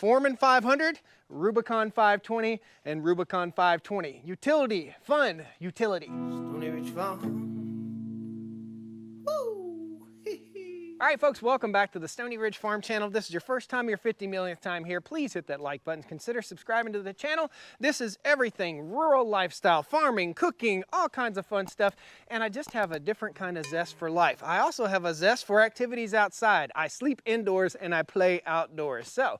Foreman 500, Rubicon 520, and Rubicon 520. Utility, fun, utility. Stoney Ridge Farm. Woo! All right, folks, welcome back to the Stoney Ridge Farm channel. If this is your first time, your 50 millionth time here, please hit that like button. Consider subscribing to the channel. This is everything rural lifestyle, farming, cooking, all kinds of fun stuff. And I just have a different kind of zest for life. I also have a zest for activities outside. I sleep indoors and I play outdoors. So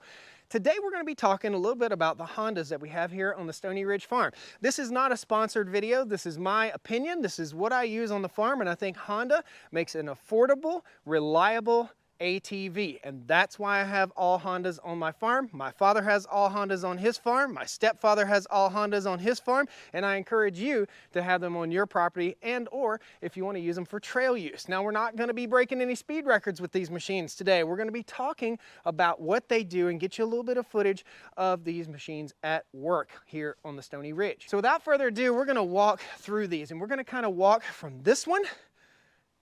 today we're going to be talking a little bit about the Hondas that we have here on the Stoney Ridge Farm. This is not a sponsored video. This is my opinion. This is what I use on the farm, and I think Honda makes an affordable, reliable ATV, and that's why I have all Hondas on my farm. My father has all Hondas on his farm. My stepfather has all Hondas on his farm, and I encourage you to have them on your property, and or if you want to use them for trail use. Now, we're not going to be breaking any speed records with these machines today. We're going to be talking about what they do and get you a little bit of footage of these machines at work here on the Stoney Ridge. So without further ado, we're going to walk through these, and we're going to kind of walk from this one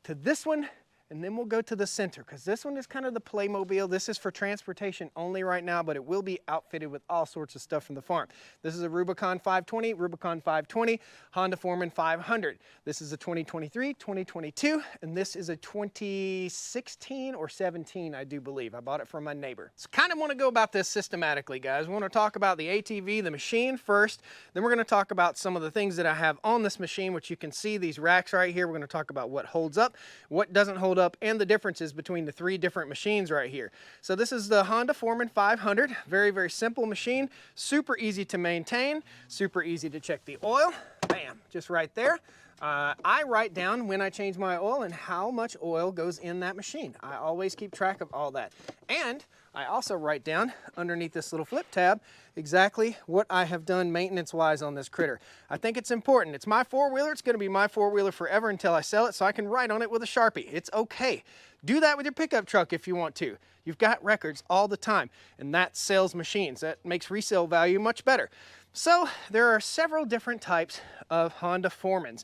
to this one, and then we'll go to the center, because this one is kind of the Playmobil. This is for transportation only right now, but it will be outfitted with all sorts of stuff from the farm. This is a Rubicon 520, Rubicon 520, Honda Foreman 500. This is a 2023, 2022, and this is a 2016 or 17, I do believe. I bought it from my neighbor. So kind of want to go about this systematically, guys. We want to talk about the ATV, the machine first. Then we're going to talk about some of the things that I have on this machine, which you can see these racks right here. We're going to talk about what holds up, what doesn't hold up, and the differences between the three different machines right here. So this is the Honda Foreman 500. Very, very simple machine. Super easy to maintain. Super easy to check the oil. Bam, just right there. I write down when I change my oil and how much oil goes in that machine. I always keep track of all that. And I also write down underneath this little flip tab exactly what I have done maintenance-wise on this critter. I think it's important. It's my four-wheeler. It's going to be my four-wheeler forever until I sell it, so I can write on it with a Sharpie. It's okay. Do that with your pickup truck if you want to. You've got records all the time, and that sells machines. That makes resale value much better. So there are several different types of Honda Foremans.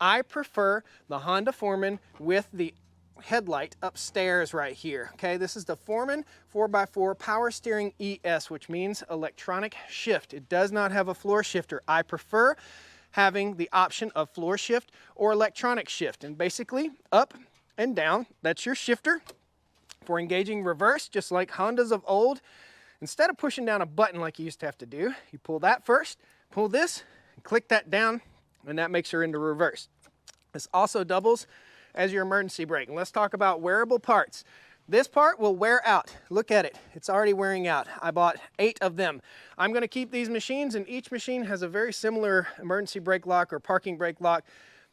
I prefer the Honda Foreman with the headlight upstairs right here. Okay, this is the Foreman 4x4 Power Steering ES, which means electronic shift. It does not have a floor shifter. I prefer having the option of floor shift or electronic shift, and basically up and down, that's your shifter. For engaging reverse, just like Hondas of old, instead of pushing down a button like you used to have to do, you pull that first, pull this, and click that down, and that makes her into reverse. This also doubles as your emergency brake. And let's talk about wearable parts. This part will wear out. Look at it. It's already wearing out. I bought 8 of them. I'm going to keep these machines, and each machine has a very similar emergency brake lock or parking brake lock.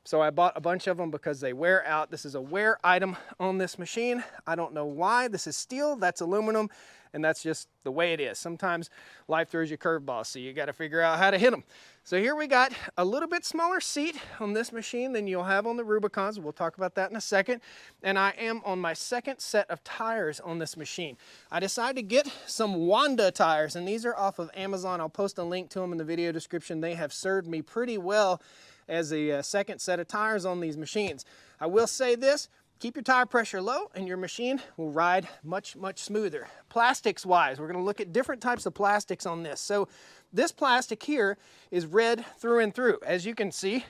So I bought a bunch of them because they wear out. This is a wear item on this machine. I don't know why. This is steel, that's aluminum, and that's just the way it is. Sometimes life throws you curveballs, so you got to figure out how to hit them. So here we got a little bit smaller seat on this machine than you'll have on the Rubicons. We'll talk about that in a second. And I am on my second set of tires on this machine. I decided to get some Wanda tires, and these are off of Amazon. I'll post a link to them in the video description. They have served me pretty well as a second set of tires on these machines. I will say this, keep your tire pressure low and your machine will ride much, much smoother. Plastics wise, we're gonna look at different types of plastics on this. So this plastic here is red through and through. As you can see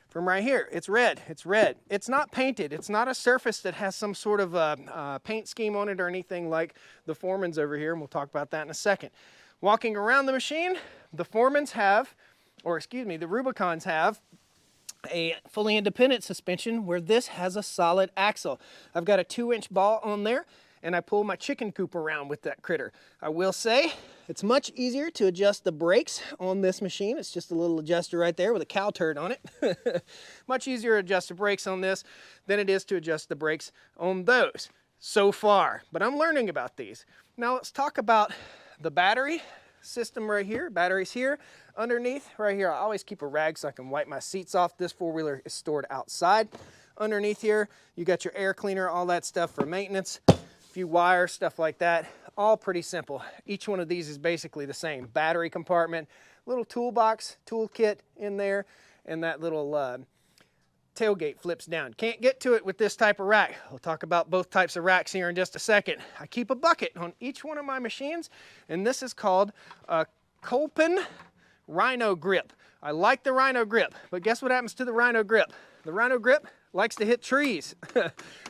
from right here, it's red, it's red. It's not painted, it's not a surface that has some sort of a paint scheme on it or anything like the Foremans over here, and we'll talk about that in a second. Walking around the machine, the Foremans have, or excuse me, the Rubicons have a fully independent suspension where this has a solid axle. I've got a 2-inch ball on there, and I pull my chicken coop around with that critter. I will say it's much easier to adjust the brakes on this machine. It's just a little adjuster right there with a cow turd on it. Much easier to adjust the brakes on this than it is to adjust the brakes on those so far, but I'm learning about these. Now let's talk about the battery system right here. Batteries here, underneath right here. I always keep a rag so I can wipe my seats off. This four-wheeler is stored outside. Underneath here, you got your air cleaner, all that stuff for maintenance, a few wires, stuff like that. All pretty simple. Each one of these is basically the same. Battery compartment, little toolbox, toolkit in there, and that little tailgate flips down. Can't get to it with this type of rack. We'll talk about both types of racks here in just a second. I keep a bucket on each one of my machines, and this is called a Kolpin Rhino Grip. I like the Rhino Grip, but guess what happens to the Rhino Grip? The Rhino Grip likes to hit trees.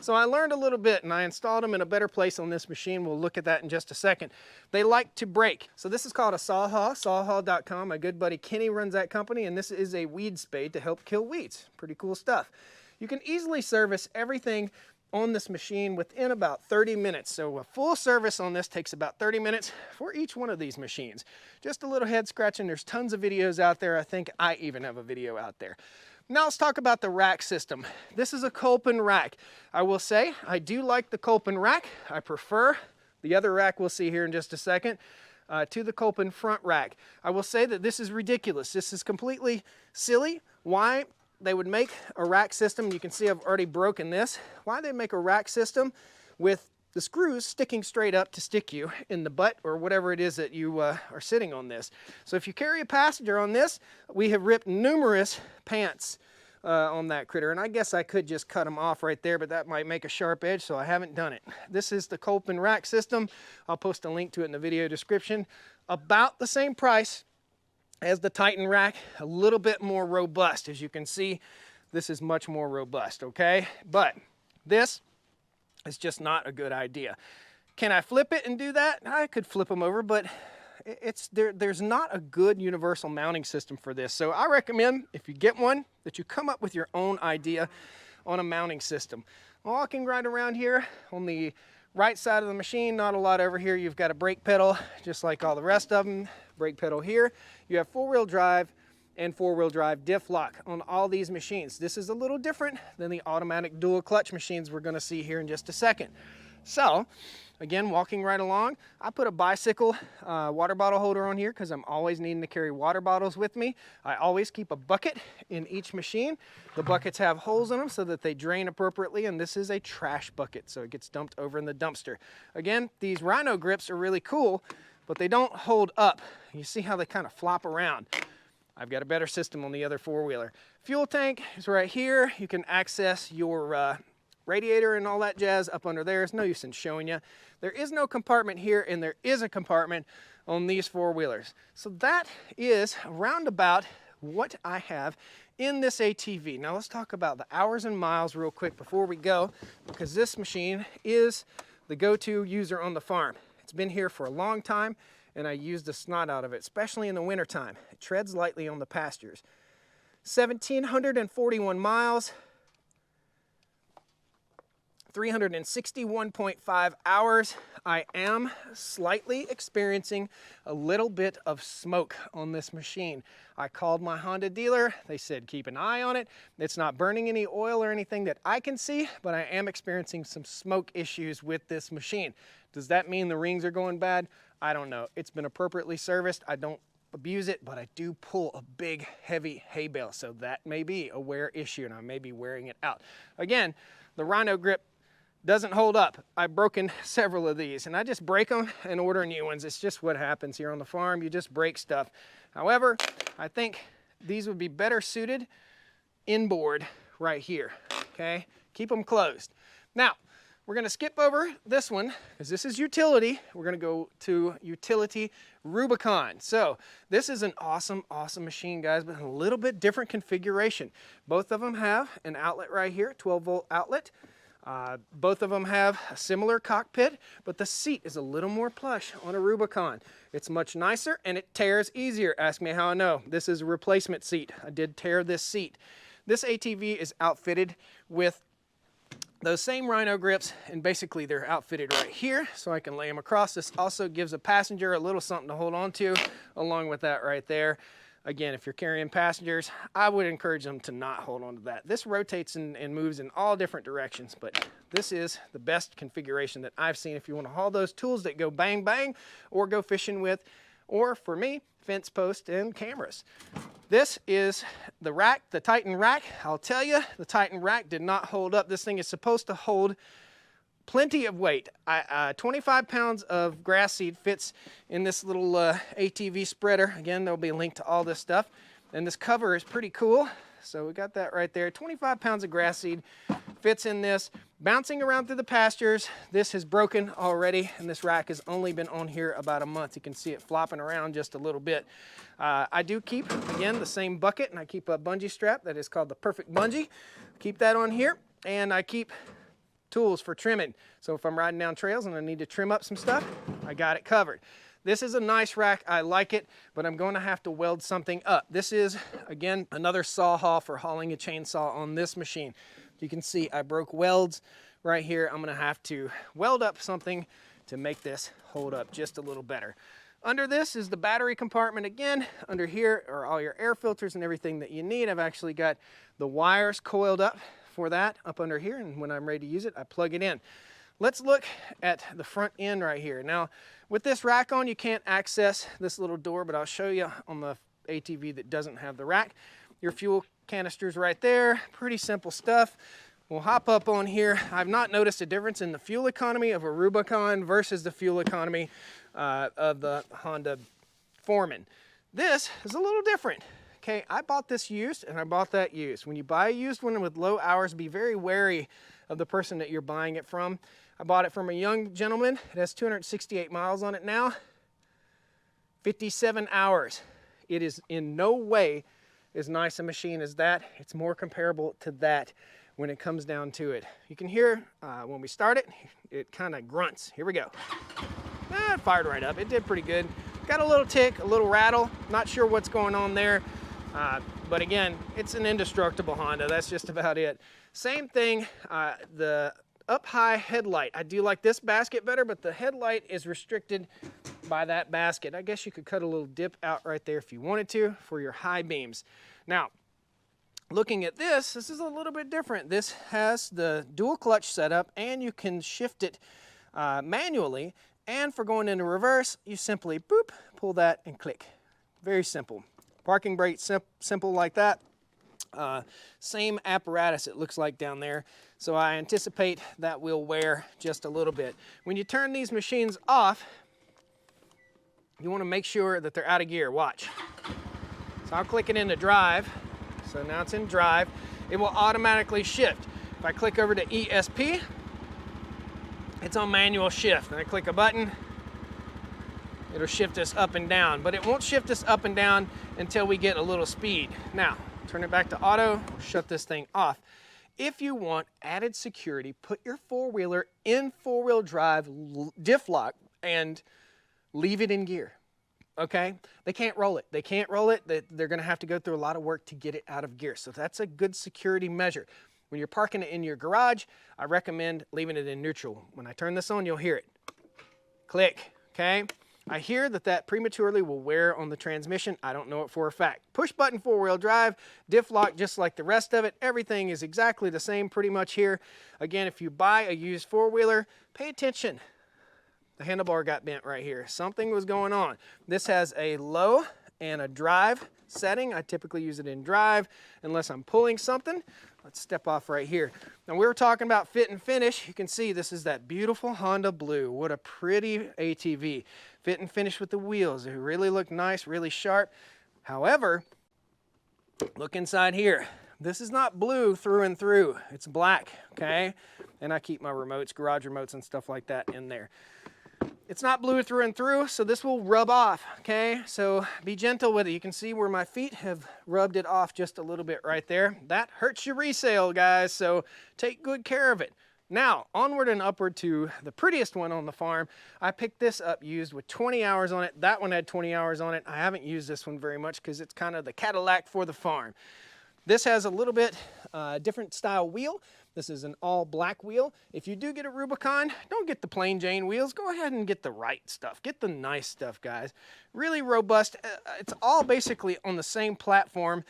So I learned a little bit and I installed them in a better place on this machine. We'll look at that in just a second. They like to break. So this is called a sawhaw, sawhaw.com. My good buddy Kenny runs that company, and this is a weed spade to help kill weeds. Pretty cool stuff. You can easily service everything on this machine within about 30 minutes. So a full service on this takes about 30 minutes for each one of these machines. Just a little head scratching. There's tons of videos out there. I think I even have a video out there. Now let's talk about the rack system. This is a Kolpin rack. I will say I do like the Kolpin rack. I prefer the other rack we'll see here in just a second to the Kolpin front rack. I will say that this is ridiculous. This is completely silly. Why they would make a rack system, you can see I've already broken this. Why they make a rack system with the screws sticking straight up to stick you in the butt or whatever it is that you are sitting on this. So if you carry a passenger on this, we have ripped numerous pants on that critter, and I guess I could just cut them off right there, but that might make a sharp edge, so I haven't done it. This is the Kolpin rack system. I'll post a link to it in the video description. About the same price as the Titan rack, a little bit more robust. As you can see, this is much more robust, okay? But this is just not a good idea. Can I flip it and do that? I could flip them over, but there's not a good universal mounting system for this. So I recommend, if you get one, that you come up with your own idea on a mounting system. Walking right around here on the right side of the machine, not a lot over here. You've got a brake pedal, just like all the rest of them. Brake pedal here. You have four-wheel drive and four-wheel drive diff lock on all these machines. This is a little different than the automatic dual clutch machines we're going to see here in just a second. So again, walking right along, I put a bicycle water bottle holder on here because I'm always needing to carry water bottles with me. I always keep a bucket in each machine. The buckets have holes in them so that they drain appropriately, and this is a trash bucket, so it gets dumped over in the dumpster. Again, these Rhino grips are really cool, but they don't hold up. You see how they kind of flop around. I've got a better system on the other four-wheeler. Fuel tank is right here. You can access your radiator and all that jazz up under there. It's no use in showing you. There is no compartment here, and there is a compartment on these four-wheelers. So that is around about what I have in this ATV. Now let's talk about the hours and miles real quick before we go, because this machine is the go-to user on the farm. It's been here for a long time, and I use the snot out of it, especially in the wintertime. It treads lightly on the pastures. 1,741 miles, 361.5 hours. I am slightly experiencing a little bit of smoke on this machine. I called my Honda dealer. They said keep an eye on it. It's not burning any oil or anything that I can see, but I am experiencing some smoke issues with this machine. Does that mean the rings are going bad? I don't know. It's been appropriately serviced. I don't abuse it, but I do pull a big, heavy hay bale, so that may be a wear issue, and I may be wearing it out. Again, the Rhino grip doesn't hold up. I've broken several of these, and I just break them and order new ones. It's just what happens here on the farm. You just break stuff. However, I think these would be better suited inboard right here, okay? Keep them closed. Now, we're gonna skip over this one because this is utility. We're gonna go to utility Rubicon. So this is an awesome, awesome machine, guys, but a little bit different configuration. Both of them have an outlet right here, 12-volt outlet. Both of them have a similar cockpit, but the seat is a little more plush on a Rubicon. It's much nicer and it tears easier. Ask me how I know. This is a replacement seat. I did tear this seat. This ATV is outfitted with those same Rhino grips, and basically they're outfitted right here so I can lay them across. This also gives a passenger a little something to hold on to along with that right there. Again, if you're carrying passengers, I would encourage them to not hold on to that. This rotates and moves in all different directions, but this is the best configuration that I've seen if you want to haul those tools that go bang, bang, or go fishing with, or for me, fence post and cameras. This is the rack, the Titan rack. I'll tell you, the Titan rack did not hold up. This thing is supposed to hold plenty of weight. 25 pounds of grass seed fits in this little ATV spreader. Again, there'll be a link to all this stuff. And this cover is pretty cool. So we got that right there. 25 pounds of grass seed fits in this. Bouncing around through the pastures. This is broken already, and this rack has only been on here about a month. You can see it flopping around just a little bit. I do keep, again, the same bucket, and I keep a bungee strap that is called the Perfect Bungee. Keep that on here, and I keep tools for trimming. So if I'm riding down trails and I need to trim up some stuff, I got it covered. This is a nice rack. I like it, but I'm going to have to weld something up. This is, again, another saw haul for hauling a chainsaw on this machine. You can see I broke welds right here. I'm gonna have to weld up something to make this hold up just a little better. Under this is the battery compartment again. Under here are all your air filters and everything that you need. I've actually got the wires coiled up for that up under here, and when I'm ready to use it, I plug it in. Let's look at the front end right here. Now, with this rack on, you can't access this little door, but I'll show you on the ATV that doesn't have the rack. Your fuel canisters right there, pretty simple stuff. We'll hop up on here. I've not noticed a difference in the fuel economy of a Rubicon versus the fuel economy of the Honda Foreman. This is a little different. Okay, I bought this used and I bought that used. When you buy a used one with low hours, be very wary of the person that you're buying it from. I bought it from a young gentleman. It has 268 miles on it now. 57 hours. It is in no way as nice a machine as that. It's more comparable to that when it comes down to it. You can hear when we start it, it kind of grunts. Here we go. It fired right up. It did pretty good. Got a little tick, a little rattle. Not sure what's going on there. But again, it's an indestructible Honda. That's just about it. Same thing, the up high headlight. I do like this basket better, but the headlight is restricted by that basket. I guess you could cut a little dip out right there if you wanted to for your high beams. Now, looking at this, this is a little bit different. This has the dual clutch setup, and you can shift it manually. And for going into reverse, you simply boop, pull that and click. Very simple. Parking brake, simple like that. Same apparatus it looks like down there. So I anticipate that will wear just a little bit. When you turn these machines off, you want to make sure that they're out of gear. Watch. So I'll click it into drive. So now it's in drive. It will automatically shift. If I click over to ESP, it's on manual shift. And I click a button, it'll shift us up and down. But it won't shift us up and down until we get a little speed. Now, turn it back to auto, shut this thing off. If you want added security, put your four-wheeler in four-wheel drive diff lock and leave it in gear, okay? They can't roll it. They can't roll it. They're gonna have to go through a lot of work to get it out of gear. So that's a good security measure. When you're parking it in your garage, I recommend leaving it in neutral. When I turn this on, you'll hear it. Click, okay? I hear that prematurely will wear on the transmission. I don't know it for a fact. Push button four-wheel drive, diff lock just like the rest of it. Everything is exactly the same pretty much here. Again, if you buy a used four-wheeler, pay attention. The handlebar got bent right here. Something was going on. This has a low and a drive setting. I typically use it in drive unless I'm pulling something. Let's step off right here. Now we were talking about fit and finish. You can see this is that beautiful Honda blue. What a pretty ATV. Fit and finish with the wheels. They really look nice, really sharp. However, look inside here. This is not blue through and through. It's black, okay? And I keep my remotes, garage remotes and stuff like that in there. It's not blue through and through, so this will rub off, okay? So be gentle with it. You can see where my feet have rubbed it off just a little bit right there. That hurts your resale, guys, so take good care of it. Now, onward and upward to the prettiest one on the farm. I picked this up used with 20 hours on it. That one had 20 hours on it. I haven't used this one very much because it's kind of the Cadillac for the farm. This has a little bit different style wheel. This is an all black wheel. If you do get a Rubicon, don't get the plain Jane wheels. Go ahead and get the right stuff. Get the nice stuff, guys. Really robust. It's all basically on the same platform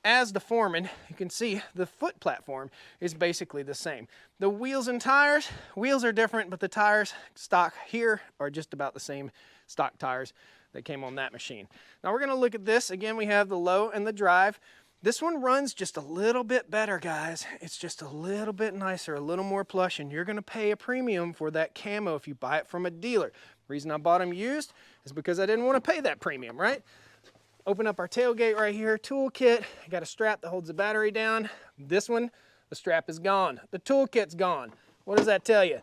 as the Foreman. You can see the foot platform is basically the same. The wheels and tires, wheels are different, but the tires stock here are just about the same stock tires that came on that machine. Now we're gonna look at this. Again, we have the low and the drive. This one runs just a little bit better, guys. It's just a little bit nicer, a little more plush, and you're gonna pay a premium for that camo if you buy it from a dealer. The reason I bought them used is because I didn't want to pay that premium, right? Open up our tailgate right here, toolkit. Got a strap that holds the battery down. This one, the strap is gone. The toolkit's gone. What does that tell you?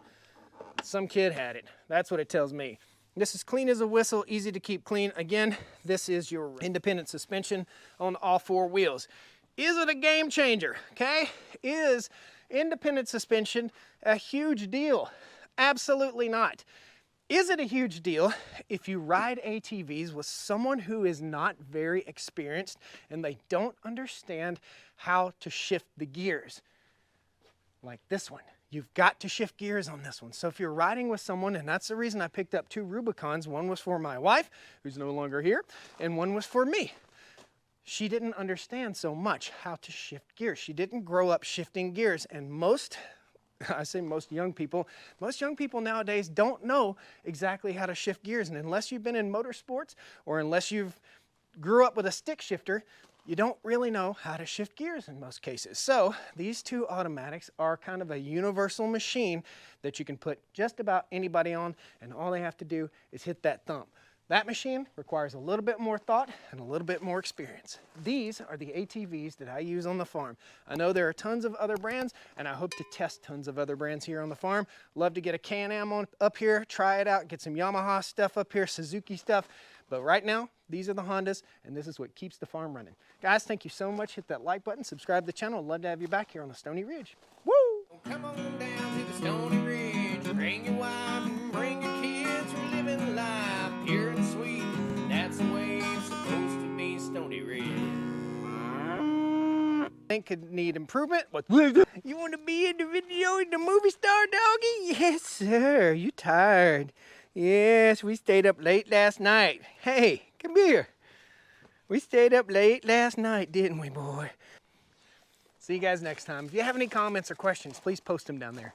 Some kid had it. That's what it tells me. This is clean as a whistle, easy to keep clean. Again, this is your independent suspension on all 4 wheels. Is it a game changer? Okay, is independent suspension a huge deal? Absolutely not. Is it a huge deal if you ride ATVs with someone who is not very experienced and they don't understand how to shift the gears? Like this one. You've got to shift gears on this one. So if you're riding with someone, and that's the reason I picked up 2 Rubicons, one was for my wife, who's no longer here, and one was for me. She didn't understand so much how to shift gears. She didn't grow up shifting gears, and most young people nowadays don't know exactly how to shift gears, and unless you've been in motorsports or unless you've grew up with a stick shifter, you don't really know how to shift gears in most cases. So these 2 automatics are kind of a universal machine that you can put just about anybody on, and all they have to do is hit that thumb. That machine requires a little bit more thought and a little bit more experience. These are the ATVs that I use on the farm. I know there are tons of other brands, and I hope to test tons of other brands here on the farm. Love to get a Can-Am on up here, try it out, get some Yamaha stuff up here, Suzuki stuff. But right now, these are the Hondas, and this is what keeps the farm running. Guys, thank you so much. Hit that like button, subscribe to the channel. I'd love to have you back here on the Stoney Ridge. Woo! Come on down to the Stoney Ridge. Bring your wife and bring your kids. We're living life pure and sweet. That's the way it's supposed to be, Stoney Ridge. Think could need improvement. What? You want to be in the video in the movie star, doggy? Yes, sir. You tired? Yes, we stayed up late last night. Hey, come here. We stayed up late last night, didn't we, boy? See you guys next time. If you have any comments or questions, please post them down there.